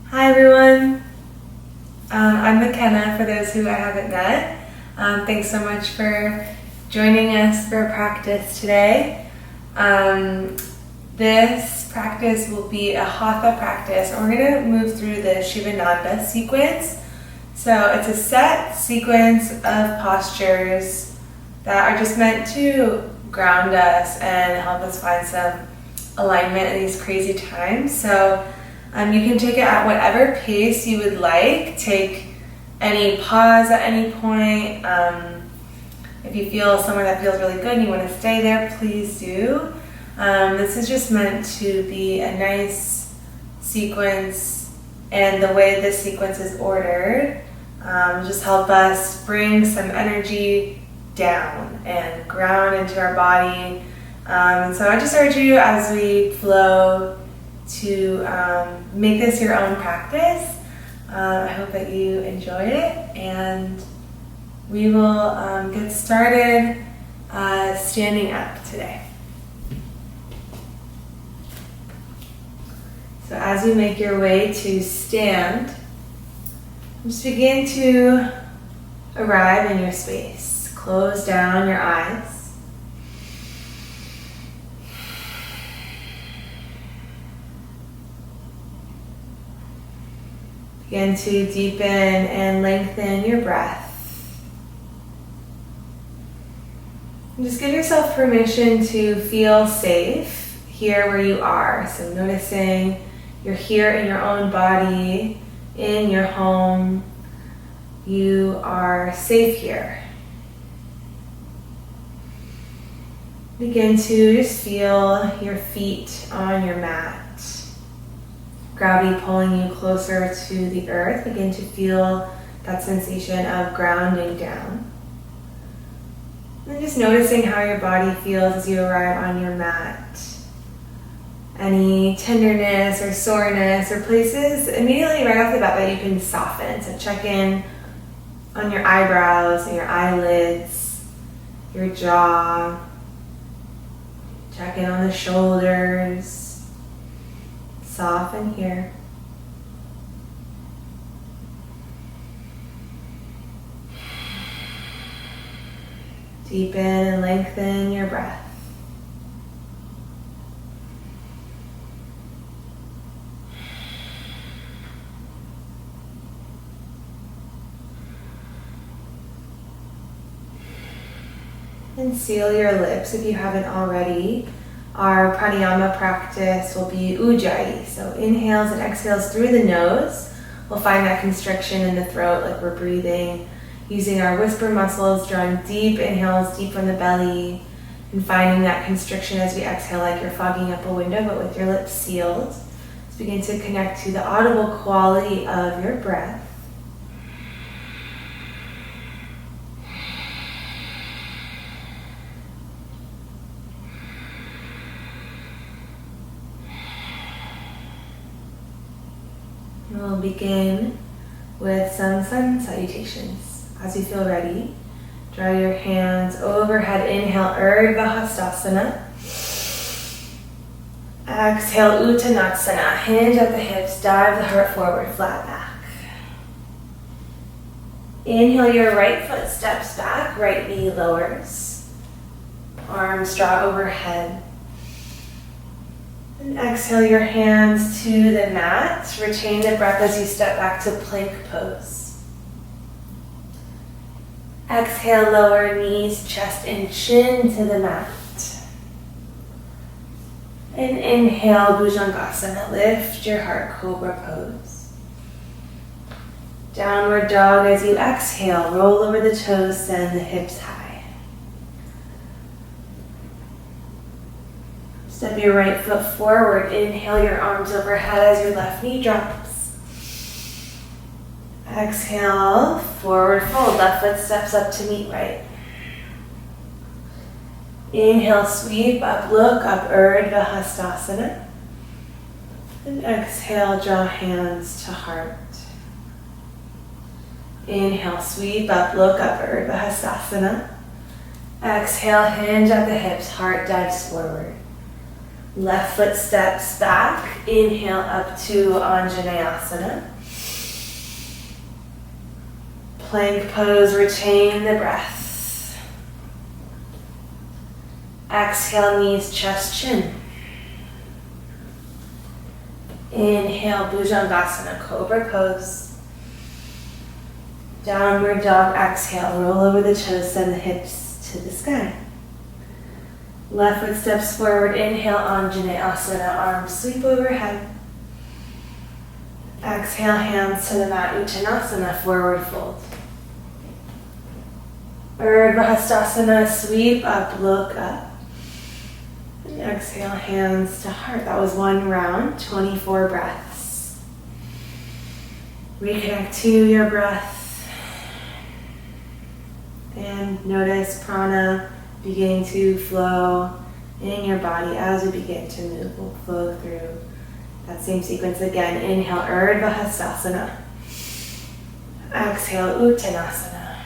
Hi everyone, I'm Makena for those who I haven't met. Thanks so much for joining us for practice today. This practice will be a Hatha practice, and we're going to move through the Sivananda sequence. So it's a set sequence of postures that are just meant to ground us and help us find some alignment in these crazy times. So you can take it at whatever pace you would like. Take any pause at any point. If you feel somewhere that feels really good and you want to stay there, please do. This is just meant to be a nice sequence, and the way this sequence is ordered just help us bring some energy down and ground into our body. So I just urge you as we flow to make this your own practice. I hope that you enjoy it, and we will get started standing up today. So as you make your way to stand, just begin to arrive in your space. Close down your eyes. Begin to deepen and lengthen your breath. And just give yourself permission to feel safe here where you are. So noticing you're here in your own body, in your home. You are safe here. Begin to just feel your feet on your mat. Gravity pulling you closer to the earth. Begin to feel that sensation of grounding down. And just noticing how your body feels as you arrive on your mat. Any tenderness or soreness or places immediately right off the bat that you can soften. So check in on your eyebrows and your eyelids, your jaw. Check in on the shoulders. Soften here. Deepen and lengthen your breath. And seal your lips if you haven't already. Our pranayama practice will be ujjayi. So inhales and exhales through the nose. We'll find that constriction in the throat like we're breathing. Using our whisper muscles, drawing deep inhales deep from the belly. And finding that constriction as we exhale like you're fogging up a window but with your lips sealed. Let's begin to connect to the audible quality of your breath. We'll begin with some sun salutations. As you feel ready, draw your hands overhead. Inhale, Urdhva Hastasana. Exhale, Uttanasana. Hinge at the hips, dive the heart forward, flat back. Inhale, your right foot steps back, right knee lowers. Arms draw overhead. And exhale your hands to the mat. Retain the breath as you step back to plank pose. Exhale, lower knees, chest and chin to the mat. And inhale, Bhujangasana. Lift your heart, cobra pose. Downward dog as you exhale. Roll over the toes, send the hips high. Step your right foot forward. Inhale your arms overhead as your left knee drops. Exhale, forward fold. Left foot steps up to meet right. Inhale, sweep up, look up, Urdhva Hastasana. And exhale, draw hands to heart. Inhale, sweep up, look up, Urdhva Hastasana. Exhale, hinge at the hips, heart dives forward. Left foot steps back. Inhale up to Anjaneyasana. Plank pose, retain the breath. Exhale, knees, chest, chin. Inhale, Bhujangasana, cobra pose. Downward dog, exhale, roll over the toes, send the hips to the sky. Left foot steps forward, inhale, Anjaneyasana, arms sweep overhead. Exhale, hands to the mat, Uttanasana, forward fold. Urdhva Hastasana, sweep up, look up. And exhale, hands to heart. That was one round, 24 breaths. Reconnect to your breath. And notice prana beginning to flow in your body as we begin to move. We'll flow through that same sequence again. Inhale, Urdhva Hastasana. Exhale, Uttanasana.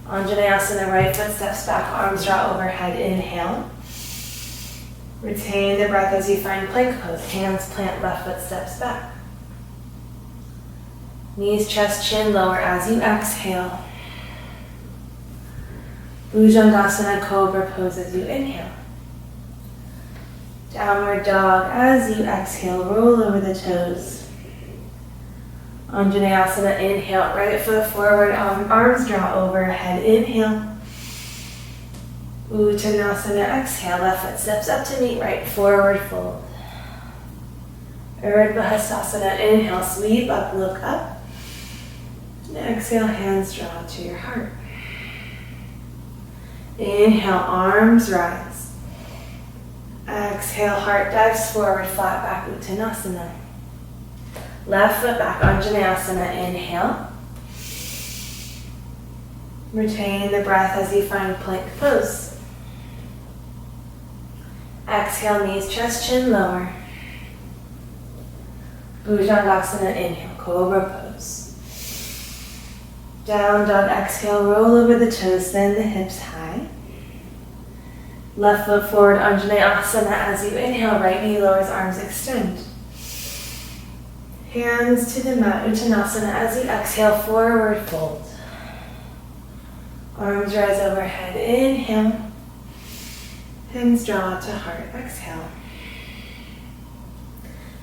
Anjaneyasana, right foot steps back, arms draw overhead. Inhale. Retain the breath as you find plank pose. Hands plant, left foot steps back. Knees, chest, chin lower as you exhale. Bhujangasana, cobra pose as you inhale. Downward dog as you exhale, roll over the toes. Anjaneyasana, inhale, right foot forward, arms draw overhead. Inhale. Uttanasana, exhale, left foot steps up to meet right, forward fold. Urdhva Hastasana, inhale, sweep up, look up. And exhale, hands draw to your heart. Inhale, arms rise. Exhale, heart dives forward, flat back, Uttanasana. Left foot back, Anjaneyasana, inhale. Retain the breath as you find plank pose. Exhale, knees, chest, chin lower. Bhujangasana, inhale, cobra pose. Down dog, exhale, roll over the toes, send the hips high. Left foot forward, Anjaneyasana, as you inhale, right knee lowers, arms extend. Hands to the mat, Uttanasana, as you exhale, forward fold. Arms rise overhead, inhale. Hands draw to heart, exhale.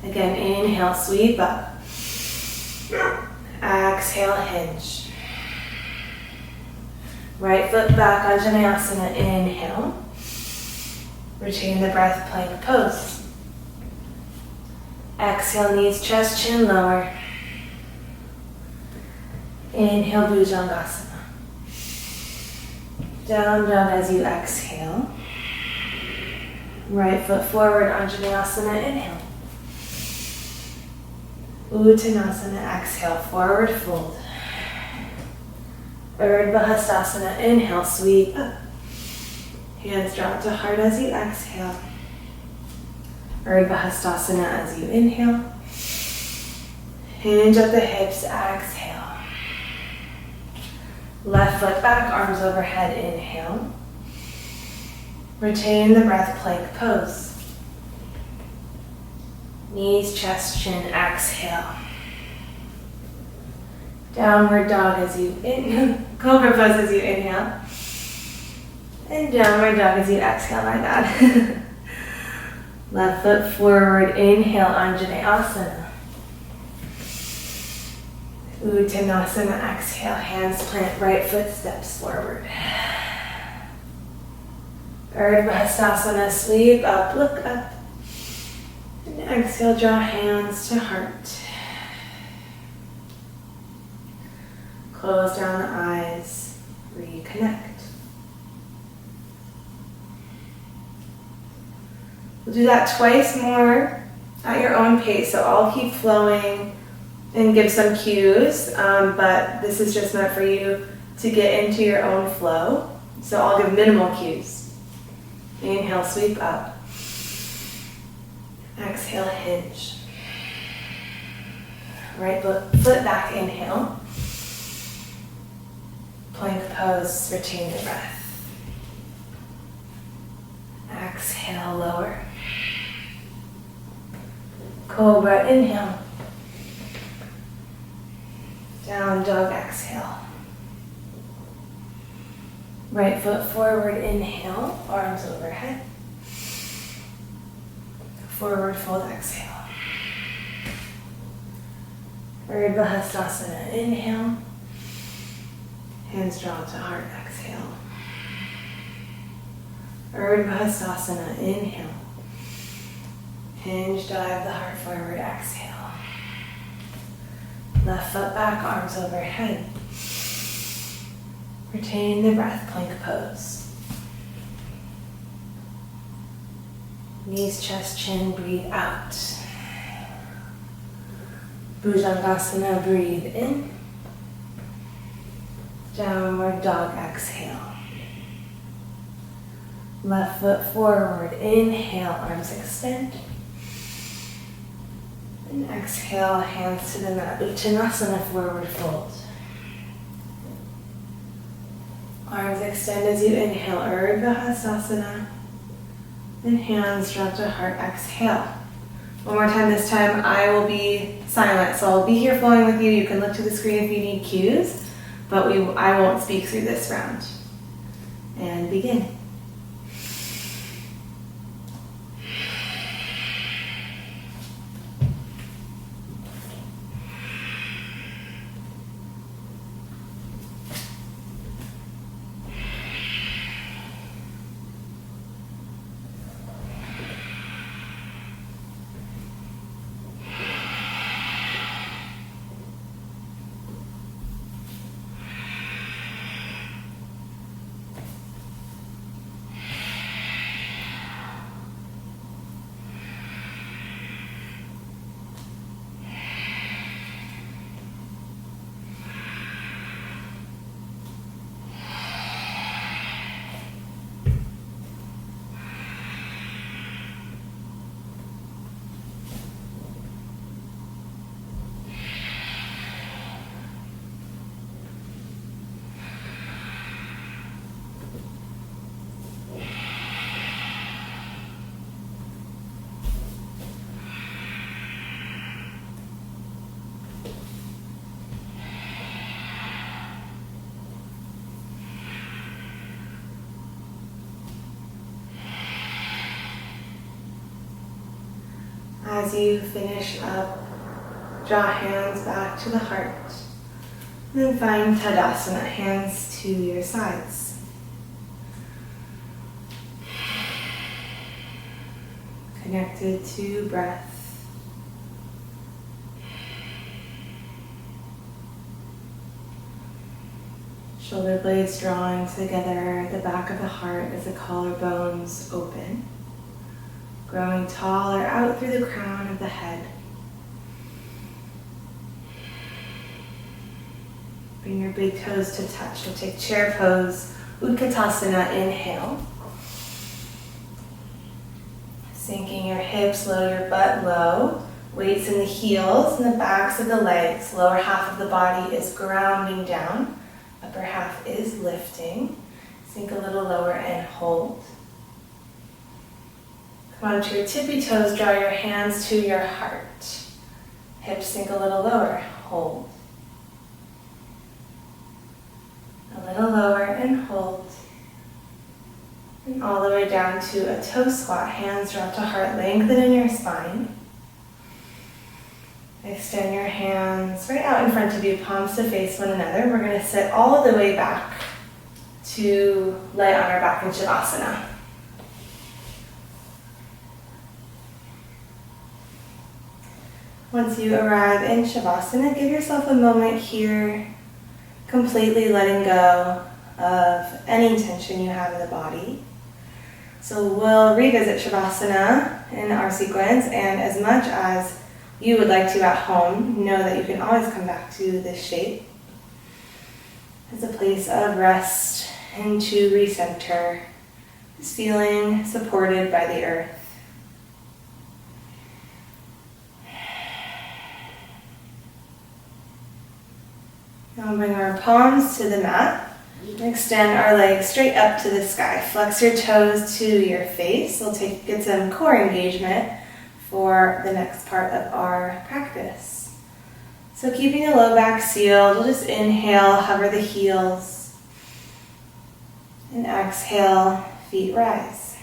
Again, inhale, sweep up. Exhale, hinge. Right foot back, Anjaneyasana, inhale. Retain the breath, plank pose. Exhale, knees, chest, chin lower. Inhale, Bhujangasana. Down dog as you exhale. Right foot forward, Anjaneyasana, inhale. Uttanasana, exhale, forward fold. Urdhva Hastasana, inhale, sweep up. Hands drop to heart as you exhale. Urdhva Hastasana as you inhale. Hinge at the hips, exhale. Left foot back, arms overhead, inhale. Retain the breath, plank pose. Knees, chest, chin, exhale. Downward dog as you inhale. Cobra pose as you inhale. And downward dog as you exhale, my bad. Left foot forward, inhale, Anjaneyasana. Uttanasana, exhale, hands plant, right foot steps forward. Urdhva Hastasana, sweep up, look up. And exhale, draw hands to heart. Close down the eyes, reconnect. We'll do that twice more at your own pace, so I'll keep flowing and give some cues, but this is just meant for you to get into your own flow, so I'll give minimal cues. Inhale, sweep up. Exhale, hinge. Right foot back, inhale. Plank pose, retain the breath. Exhale, lower. Cobra, inhale. Down dog, exhale. Right foot forward, inhale, arms overhead. Forward fold, exhale. Urdhva Hastasana, inhale. Hands drawn to heart, exhale. Urdhva Hastasana, inhale. Hinge, dive the heart forward, exhale. Left foot back, arms overhead. Retain the breath, plank pose. Knees, chest, chin, breathe out. Bhujangasana, breathe in. Downward dog, exhale. Left foot forward, inhale, arms extend. And exhale, hands to the mat, Uttanasana, forward fold. Arms extend as you inhale, Urdhva Hastasana. And hands drop to heart, exhale. One more time this time, I will be silent, so I'll be here flowing with you. You can look to the screen if you need cues, but I won't speak through this round. And begin. As you finish up, draw hands back to the heart. And then find Tadasana, hands to your sides. Connected to breath. Shoulder blades drawing together, the back of the heart as the collarbones open. Growing taller out through the crown of the head. Bring your big toes to touch. We'll take chair pose, Utkatasana, inhale. Sinking your hips, low your butt low. Weights in the heels and the backs of the legs. Lower half of the body is grounding down. Upper half is lifting. Sink a little lower and hold. Come onto your tippy toes, draw your hands to your heart. Hips sink a little lower, hold. A little lower and hold. And all the way down to a toe squat, hands drop to heart, lengthen in your spine. Extend your hands right out in front of you, palms to face one another. We're going to sit all the way back to lay on our back in Shavasana. Once you arrive in Shavasana, give yourself a moment here, completely letting go of any tension you have in the body. So we'll revisit Shavasana in our sequence, and as much as you would like to at home, know that you can always come back to this shape as a place of rest and to recenter, just feeling supported by the earth. Now bring our palms to the mat. Extend our legs straight up to the sky. Flex your toes to your face. We'll get some core engagement for the next part of our practice. So keeping the low back sealed, we'll just inhale, hover the heels, and exhale, feet rise.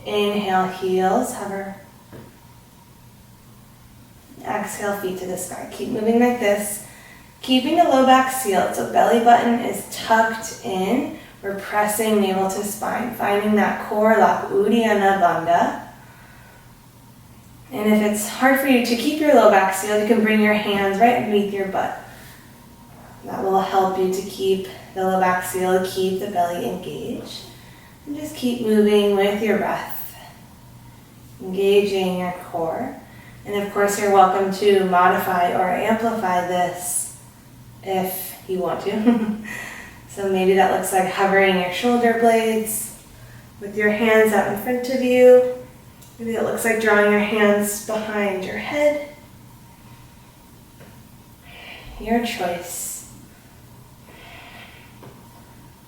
Inhale, heels, hover. Exhale, feet to the sky. Keep moving like this. Keeping the low back sealed, so belly button is tucked in. We're pressing navel to spine, finding that core lock, Uddiyana Bandha. And if it's hard for you to keep your low back sealed, you can bring your hands right underneath your butt. That will help you to keep the low back sealed, keep the belly engaged. And just keep moving with your breath, engaging your core. And of course, you're welcome to modify or amplify this if you want to. So maybe that looks like hovering your shoulder blades with your hands out in front of you. Maybe it looks like drawing your hands behind your head. Your choice.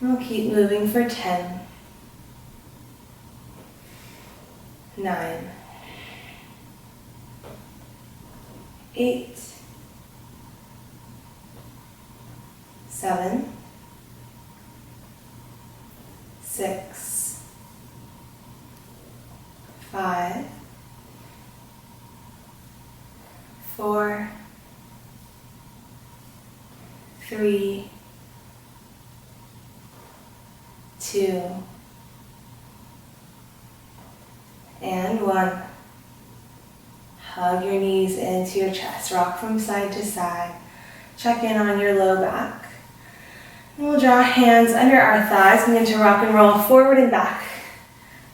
We'll keep moving for 10, 9, 8, 7, 6, 5, 4, 3, 2, and 1. Hug your knees into your chest. Rock from side to side. Check in on your low back. And we'll draw hands under our thighs. Begin to rock and roll forward and back.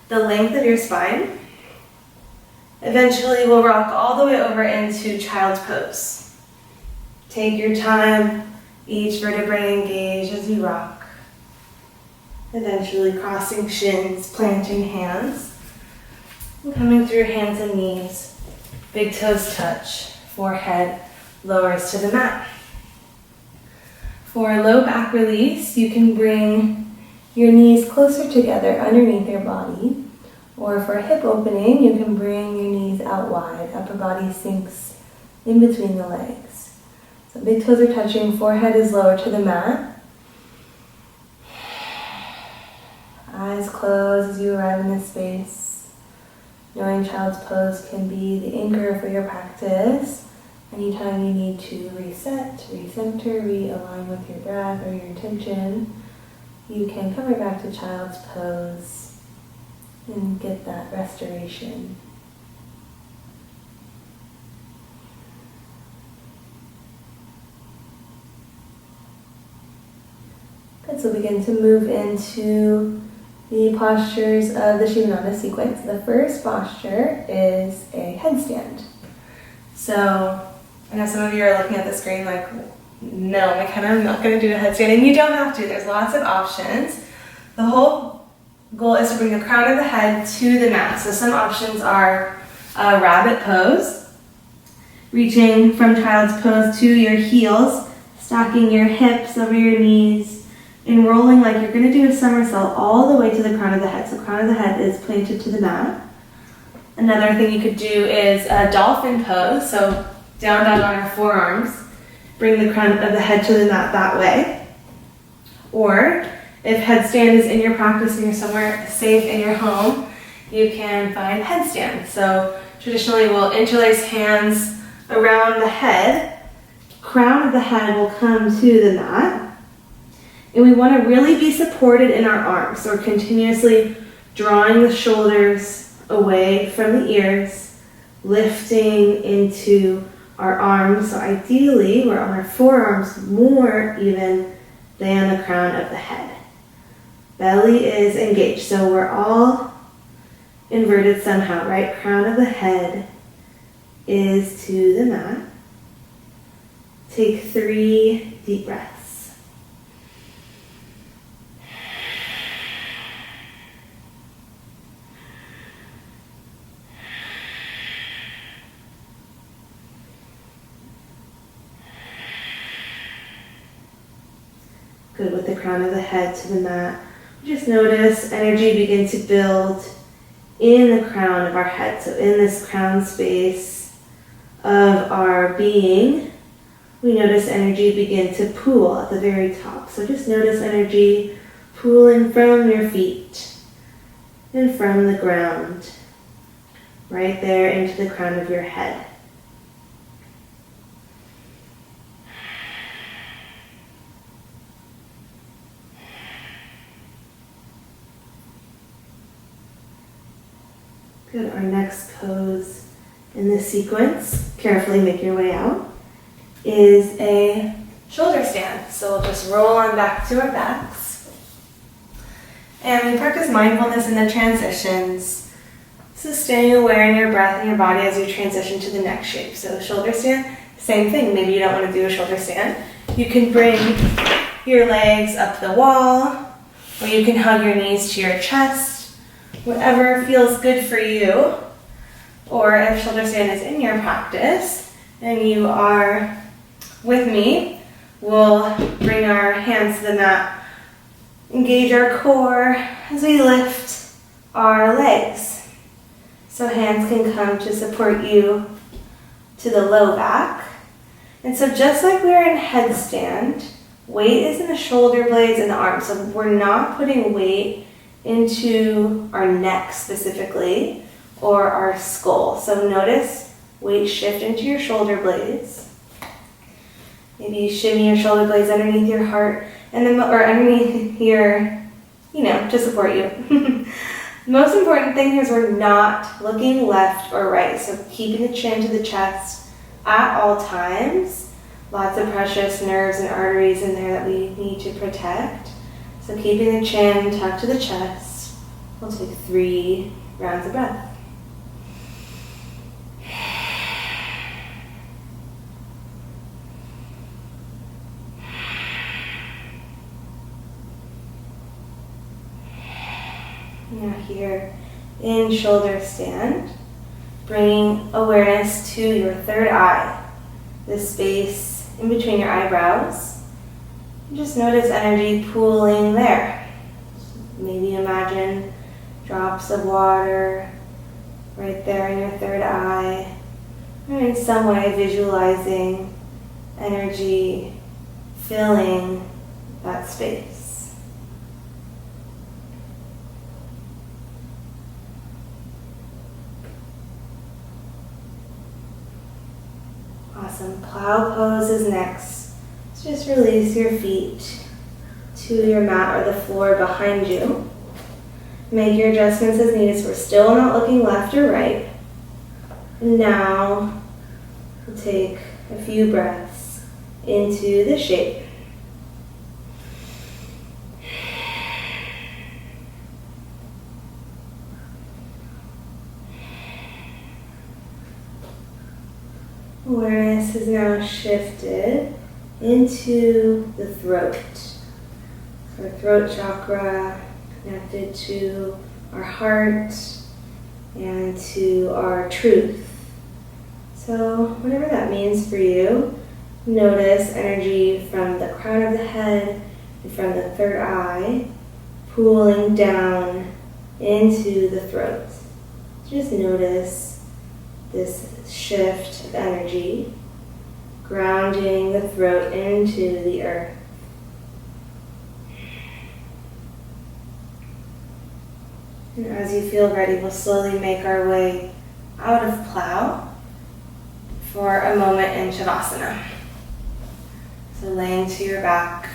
The length of your spine. Eventually we'll rock all the way over into child's pose. Take your time. Each vertebrae engaged as you rock. Eventually crossing shins, planting hands. And coming through hands and knees. Big toes touch, forehead lowers to the mat. For low back release, you can bring your knees closer together underneath your body. Or for hip opening, you can bring your knees out wide. Upper body sinks in between the legs. So big toes are touching, forehead is lower to the mat. Eyes closed as you arrive in this space. Knowing child's pose can be the anchor for your practice. Anytime you need to reset, recenter, realign with your breath or your intention, you can come right back to child's pose and get that restoration. Good, so begin to move into the postures of the Sivananda sequence. The first posture is a headstand. So I know some of you are looking at the screen like, no, Makena, I'm not going to do a headstand. And you don't have to. There's lots of options. The whole goal is to bring the crown of the head to the mat. So some options are a rabbit pose, reaching from child's pose to your heels, stacking your hips over your knees, and rolling like you're going to do a somersault all the way to the crown of the head. So crown of the head is planted to the mat. Another thing you could do is a dolphin pose. So down dog on our forearms. Bring the crown of the head to the mat that way. Or if headstand is in your practice and you're somewhere safe in your home, you can find headstand. So traditionally we'll interlace hands around the head. Crown of the head will come to the mat. And we want to really be supported in our arms. So we're continuously drawing the shoulders away from the ears, lifting into our arms. So ideally, we're on our forearms more even than the crown of the head. Belly is engaged. So we're all inverted somehow, right? Crown of the head is to the mat. Take 3 deep breaths. Good, with the crown of the head to the mat. Just notice energy begin to build in the crown of our head. So in this crown space of our being, we notice energy begin to pool at the very top. So just notice energy pooling from your feet and from the ground, right there into the crown of your head. Good. Our next pose in this sequence, carefully make your way out, is a shoulder stand. So we'll just roll on back to our backs. And we practice mindfulness in the transitions. So staying aware in your breath and your body as you transition to the next shape. So shoulder stand, same thing. Maybe you don't want to do a shoulder stand. You can bring your legs up the wall, or you can hug your knees to your chest. Whatever feels good for you, or if shoulder stand is in your practice and you are with me, we'll bring our hands to the mat, engage our core as we lift our legs. So hands can come to support you to the low back. And so just like we are in headstand, weight is in the shoulder blades and the arms. So we're not putting weight into our neck specifically, or our skull. So notice weight shift into your shoulder blades. Maybe you shimmy your shoulder blades underneath your heart, and then, or underneath your, to support you. Most important thing here is we're not looking left or right. So keeping the chin to the chest at all times. Lots of precious nerves and arteries in there that we need to protect. So keeping the chin tucked to the chest. We'll take 3 rounds of breath. Now here in shoulder stand, bringing awareness to your third eye, the space in between your eyebrows. Just notice energy pooling there. Maybe imagine drops of water right there in your third eye, or in some way visualizing energy filling that space. Awesome. Plow pose is next. Just release your feet to your mat or the floor behind you. Make your adjustments as needed, so we're still not looking left or right. And now we'll take a few breaths into the shape. Awareness has now shifted into the throat. Our throat chakra connected to our heart and to our truth. So whatever that means for you, notice energy from the crown of the head and from the third eye pooling down into the throat. Just notice this shift of energy, grounding the throat into the earth. And as you feel ready, we'll slowly make our way out of plow for a moment in Shavasana. So laying to your back.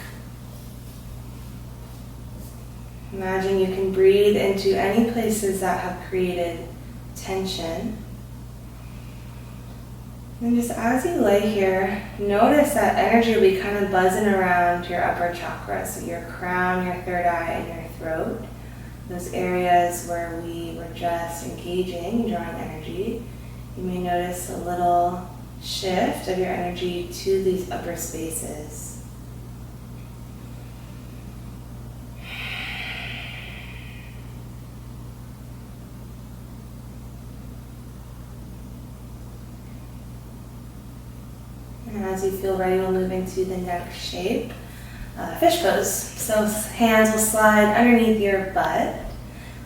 Imagine you can breathe into any places that have created tension. And just as you lay here, notice that energy will be kind of buzzing around your upper chakra, so your crown, your third eye, and your throat. Those areas where we were just engaging, drawing energy. You may notice a little shift of your energy to these upper spaces. And as you feel ready, we'll move into the next shape, fish pose. So hands will slide underneath your butt,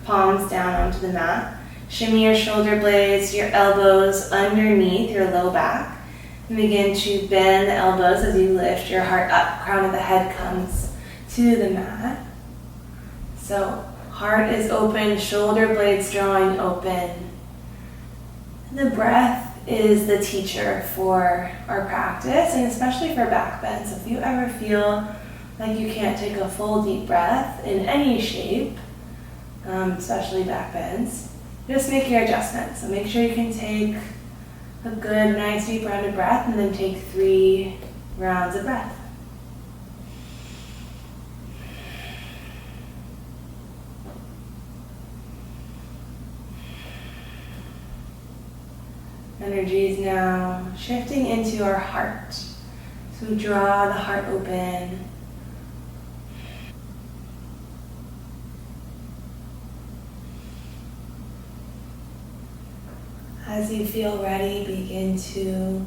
palms down onto the mat. Shimmy your shoulder blades, your elbows underneath your low back. And begin to bend the elbows as you lift your heart up. Crown of the head comes to the mat. So heart is open, shoulder blades drawing open. And the breath is the teacher for our practice, and especially for back bend. So if you ever feel like you can't take a full deep breath in any shape, especially back bends, just make your adjustments. So make sure you can take a good, nice, deep rounded breath, and then take 3 rounds of breath. Energy is now shifting into our heart. So draw the heart open. As you feel ready, begin to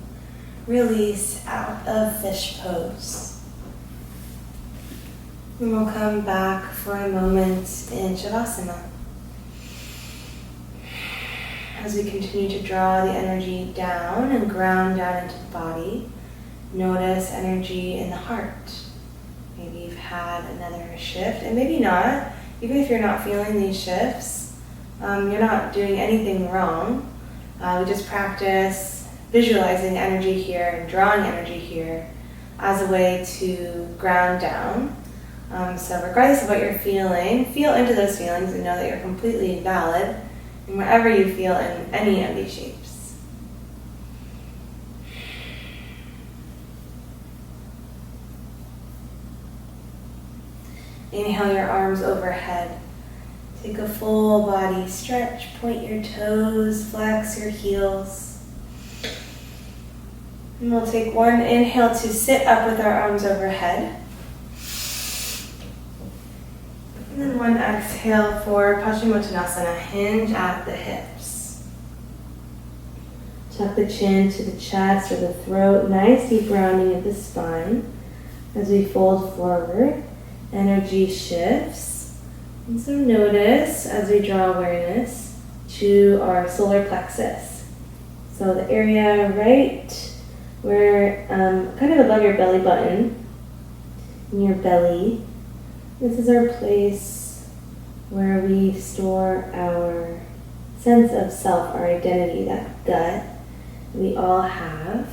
release out of fish pose. And we'll come back for a moment in Shavasana. As we continue to draw the energy down and ground down into the body, notice energy in the heart. Maybe you've had another shift, and maybe not. Even if you're not feeling these shifts, you're not doing anything wrong. We just practice visualizing energy here and drawing energy here as a way to ground down. So regardless of what you're feeling, feel into those feelings and know that you're completely valid in wherever you feel in any of these shapes. Inhale your arms overhead. Take a full body stretch, point your toes, flex your heels. And we'll take one inhale to sit up with our arms overhead. And then one exhale for Paschimottanasana, hinge at the hips. Tuck the chin to the chest or the throat, nice deep rounding of the spine. As we fold forward, energy shifts. And so notice as we draw awareness to our solar plexus. So the area right where, kind of above your belly button, in your belly. This is our place where we store our sense of self, our identity, that gut we all have.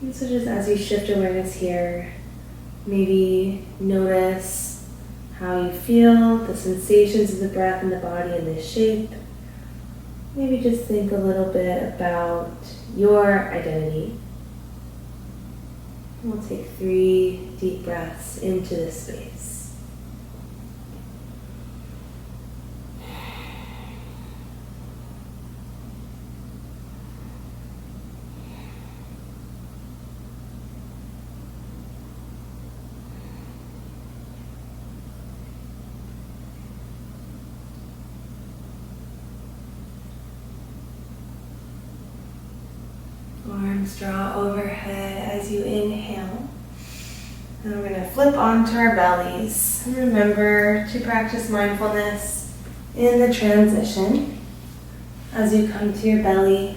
And so just as you shift awareness here, maybe notice how you feel, the sensations of the breath in the body in this shape. Maybe just think a little bit about your identity. We'll take 3 deep breaths into this space. Arms draw overhead as you inhale. And we're going to flip onto our bellies. And remember to practice mindfulness in the transition. As you come to your belly,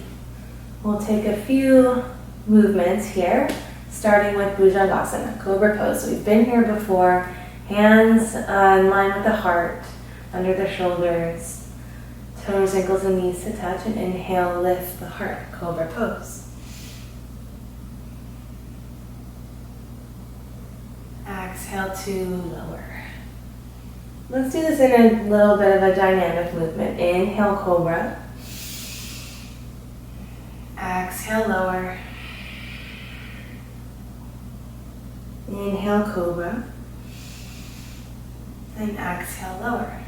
we'll take a few movements here, starting with Bhujangasana, Cobra Pose. So we've been here before. Hands in line with the heart, under the shoulders. Toes, ankles, and knees to touch. And inhale, lift the heart, Cobra Pose. Exhale to lower. Let's do this in a little bit of a dynamic movement. Inhale, Cobra. Exhale, lower. Inhale, Cobra. And exhale, lower.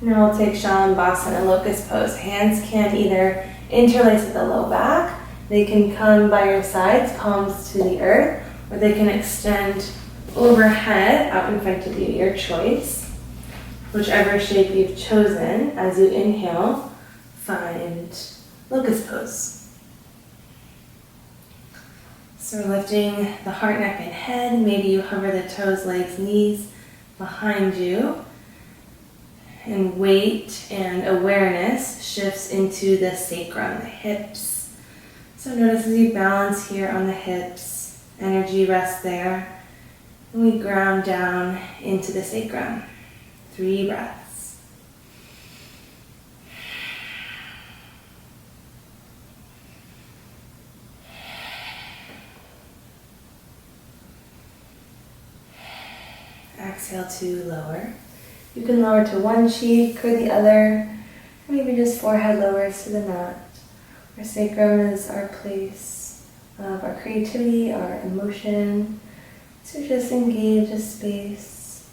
Now we'll take Shalabhasana, Locust Pose. Hands can either interlace at the low back, they can come by your sides, palms to the earth, or they can extend overhead out in front of you, your choice. Whichever shape you've chosen, as you inhale, find Locust Pose. So we're lifting the heart, neck, and head. Maybe you hover the toes, legs, knees behind you. And weight and awareness shifts into the sacrum, the hips. So notice as you balance here on the hips, energy rests there. And we ground down into the sacrum. 3 breaths. Exhale to lower. You can lower to one cheek or the other, or maybe just forehead lowers to the mat. Our sacrum is our place of our creativity, our emotion. So just engage a space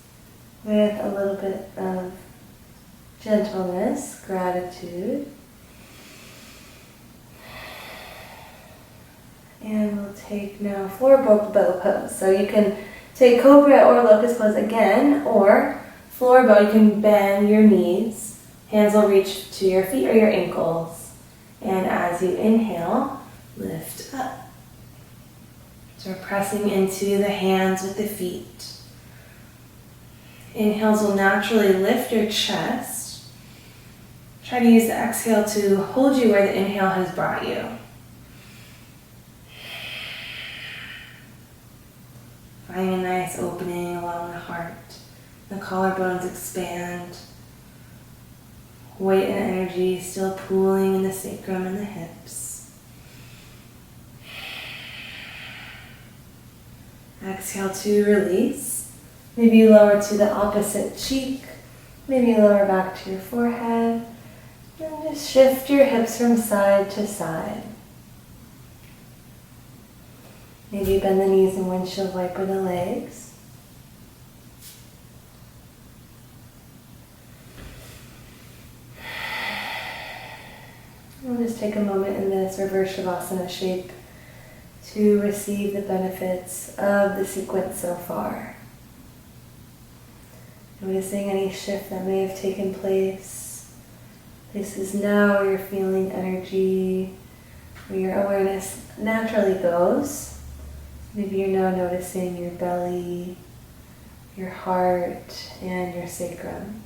with a little bit of gentleness, gratitude. And we'll take now forward bow pose. So you can take cobra or locust pose again, or floor bow. You can bend your knees. Hands will reach to your feet or your ankles. And as you inhale, lift up. So we're pressing into the hands with the feet. Inhales will naturally lift your chest. Try to use the exhale to hold you where the inhale has brought you. Finding a nice opening along the heart. The collarbones expand. Weight and energy still pooling in the sacrum and the hips. Exhale to release. Maybe you lower to the opposite cheek. Maybe you lower back to your forehead. And just shift your hips from side to side. Maybe bend the knees and windshield wiper the legs. We'll just take a moment in this reverse Shavasana shape to receive the benefits of the sequence so far. Noticing any shift that may have taken place. This is now where you're feeling energy, where your awareness naturally goes. Maybe you're now noticing your belly, your heart, and your sacrum.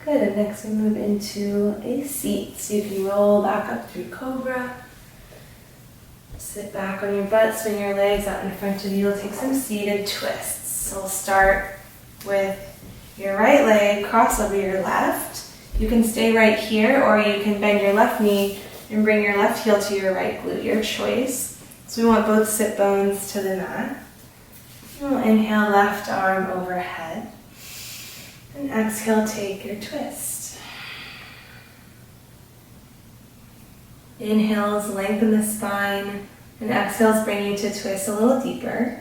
Good, and next we move into a seat. So you can roll back up through cobra. Sit back on your butt, swing your legs out in front of you. We'll take some seated twists. So we'll start with your right leg, cross over your left. You can stay right here, or you can bend your left knee and bring your left heel to your right glute, your choice. So we want both sit bones to the mat. And we'll inhale, left arm overhead. And exhale, take your twist. Inhales, lengthen the spine, and exhales bring you to twist a little deeper.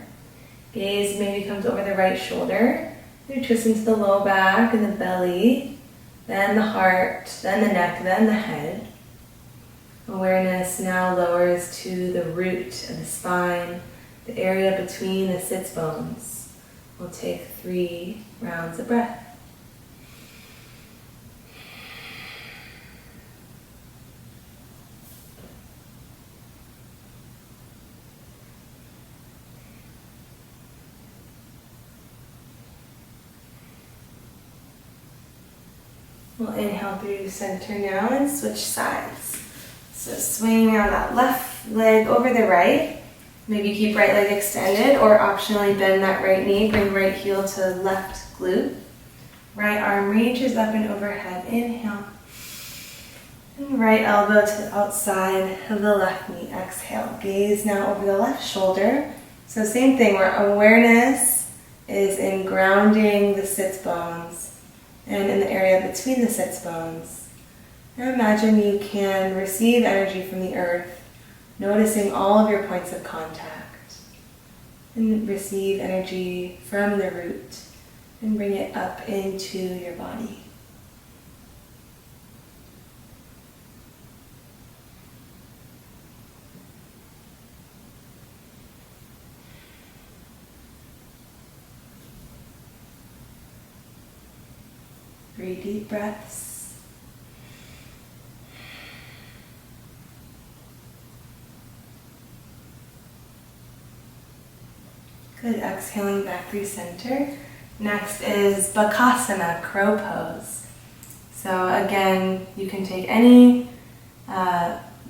Gaze maybe comes over the right shoulder. You twist into the low back and the belly, then the heart, then the neck, then the head. Awareness now lowers to the root of the spine, the area between the sits bones. We'll take 3 rounds of breath. We'll inhale through center now and switch sides. So swing out that left leg over the right. Maybe keep right leg extended, or optionally bend that right knee, bring right heel to left glute. Right arm reaches up and overhead. Inhale. And right elbow to the outside of the left knee. Exhale. Gaze now over the left shoulder. So same thing, where awareness is in grounding the sits bones and in the area between the sits bones. Now imagine you can receive energy from the earth, noticing all of your points of contact. And receive energy from the root and bring it up into your body. 3 deep breaths. Good, exhaling back through center. Next is Bakasana, crow pose. So again, you can take any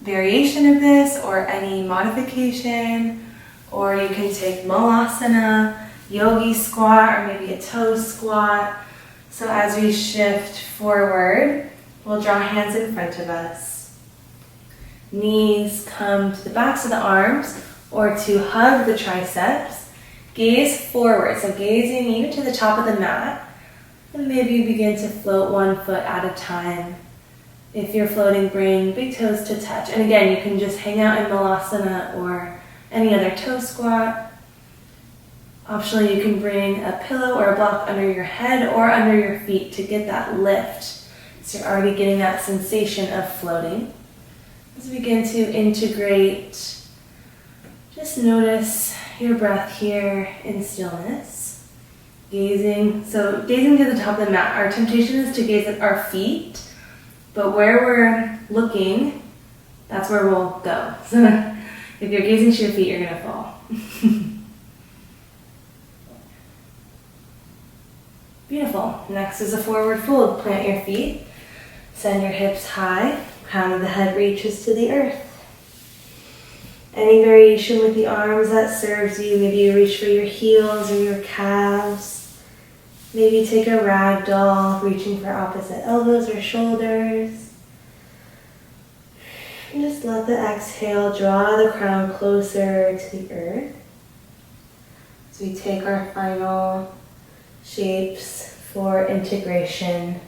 variation of this or any modification, or you can take Malasana, yogi squat, or maybe a toe squat. So as we shift forward, we'll draw hands in front of us. Knees come to the backs of the arms or to hug the triceps. Gaze forward, so gazing even to the top of the mat. And maybe you begin to float 1 foot at a time. If you're floating, bring big toes to touch. And again, you can just hang out in Malasana or any other toe squat. Optionally, you can bring a pillow or a block under your head or under your feet to get that lift. So you're already getting that sensation of floating. As we begin to integrate, just notice your breath here in stillness. Gazing to the top of the mat. Our temptation is to gaze at our feet, but where we're looking, that's where we'll go. So if you're gazing to your feet, you're gonna fall. Beautiful. Next is a forward fold. Plant your feet, send your hips high, crown of the head reaches to the earth. Any variation with the arms that serves you. Maybe you reach for your heels or your calves. Maybe take a ragdoll, reaching for opposite elbows or shoulders. And just let the exhale draw the crown closer to the earth. So we take our final shapes for integration,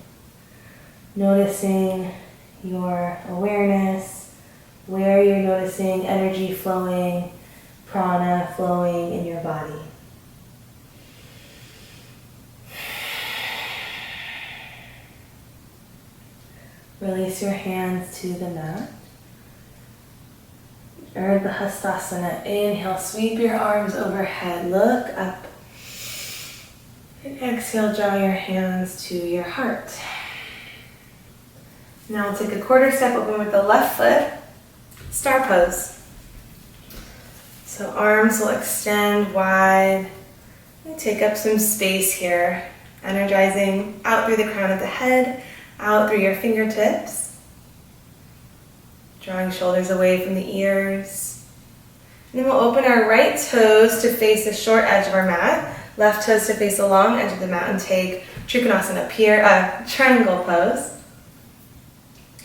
noticing your awareness, where you're noticing energy flowing, prana flowing in your body. Release your hands to the mat. Urdhva Hastasana. Inhale, sweep your arms overhead, look up. And exhale, draw your hands to your heart. Now we'll take a quarter step open with the left foot. Star pose. So arms will extend wide and take up some space here, energizing out through the crown of the head, out through your fingertips, drawing shoulders away from the ears. And then we'll open our right toes to face the short edge of our mat, left toes to face the long edge of the mat, and take Trikonasana, triangle pose.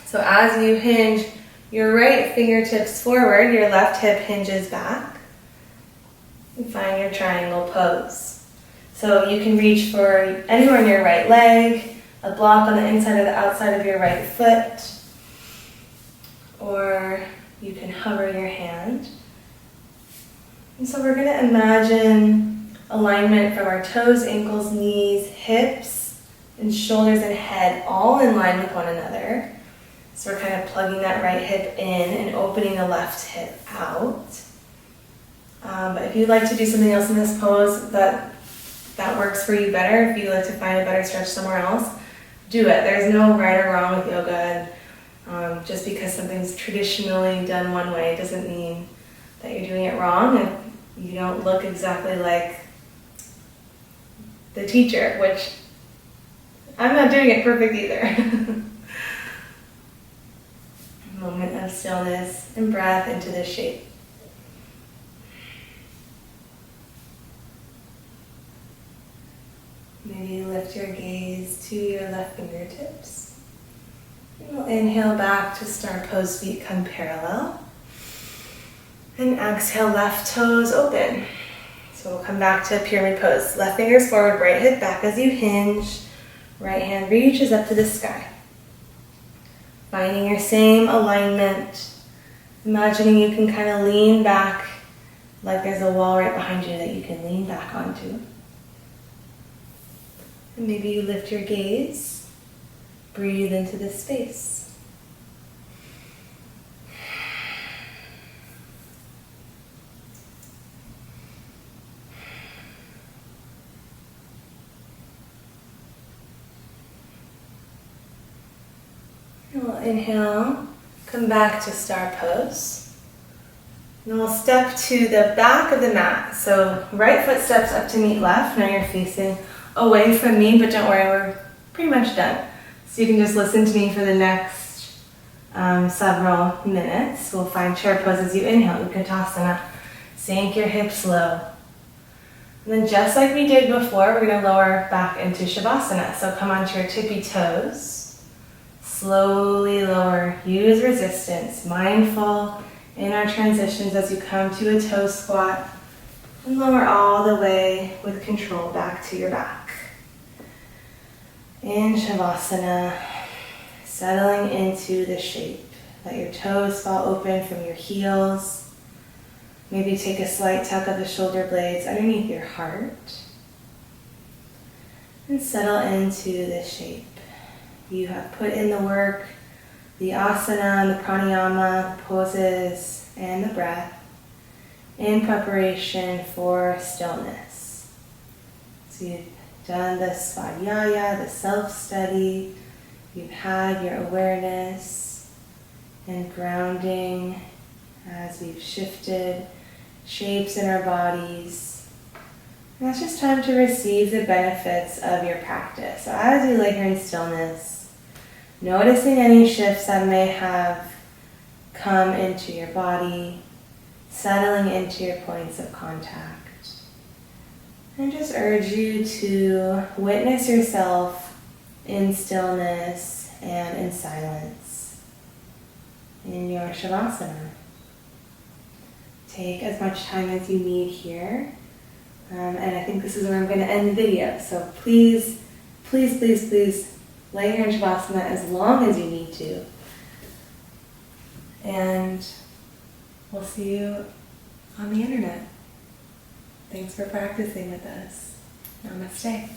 So as you hinge your right fingertips forward, your left hip hinges back. And find your triangle pose. So you can reach for anywhere in your right leg, a block on the inside or the outside of your right foot, or you can hover your hand. And so we're going to imagine alignment from our toes, ankles, knees, hips, and shoulders and head all in line with one another. So we're kind of plugging that right hip in and opening the left hip out. But if you'd like to do something else in this pose that works for you better, if you'd like to find a better stretch somewhere else, do it. There's no right or wrong with yoga. And, just because something's traditionally done one way doesn't mean that you're doing it wrong. And you don't look exactly like the teacher, which I'm not doing it perfect either. Moment of stillness and breath into this shape. Maybe lift your gaze to your left fingertips. And we'll inhale back to star pose, feet come parallel. And exhale, left toes open. So we'll come back to pyramid pose. Left fingers forward, right hip back as you hinge. Right hand reaches up to the sky. Finding your same alignment. Imagining you can kind of lean back like there's a wall right behind you that you can lean back onto. And maybe you lift your gaze. Breathe into this space. inhale, come back to star pose. And we'll step to the back of the mat. So right foot steps up to meet left. Now you're facing away from me, but don't worry, we're pretty much done. So you can just listen to me for the next several minutes. We'll find chair pose as you inhale, Utkatasana. Sink your hips low. And then just like we did before, we're going to lower back into Shavasana. So come onto your tippy toes. Slowly lower. Use resistance. Mindful in our transitions as you come to a toe squat. And lower all the way with control back to your back. In Shavasana, settling into the shape. Let your toes fall open from your heels. Maybe take a slight tuck of the shoulder blades underneath your heart. And settle into this shape. You have put in the work, the asana, the pranayama, the poses, and the breath in preparation for stillness. So you've done the svadhyaya, the self-study. You've had your awareness and grounding as we've shifted shapes in our bodies. And it's just time to receive the benefits of your practice. So as you lay here in stillness, noticing any shifts that may have come into your body, settling into your points of contact. And just urge you to witness yourself in stillness and in silence in your Shavasana. Take as much time as you need here. And I think this is where I'm going to end the video. So please, please, please, please lay here in Shavasana as long as you need to. And we'll see you on the internet. Thanks for practicing with us. Namaste.